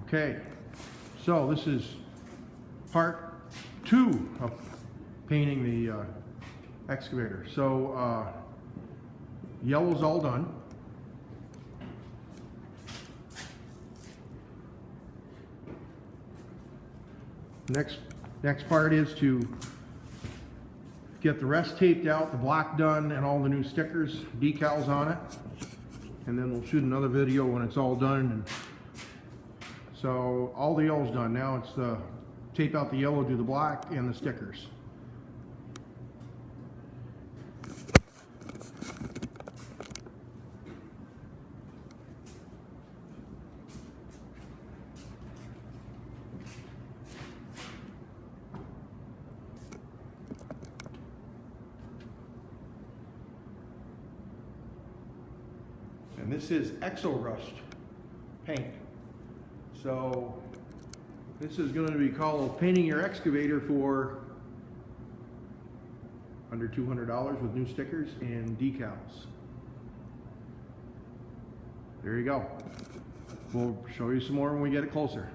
Okay, so this is part 2 of painting the excavator. So yellow's all done. Next part is to get the rest taped out, the block done, and all the new stickers, decals on it. And then we'll shoot another video when it's all done. And so all the yellow's done. Now it's the tape out the yellow, do the black, and the stickers. And this is Excavator paint. So this is going to be called painting your excavator for under $200 with new stickers and decals. There you go. We'll show you some more when we get it closer.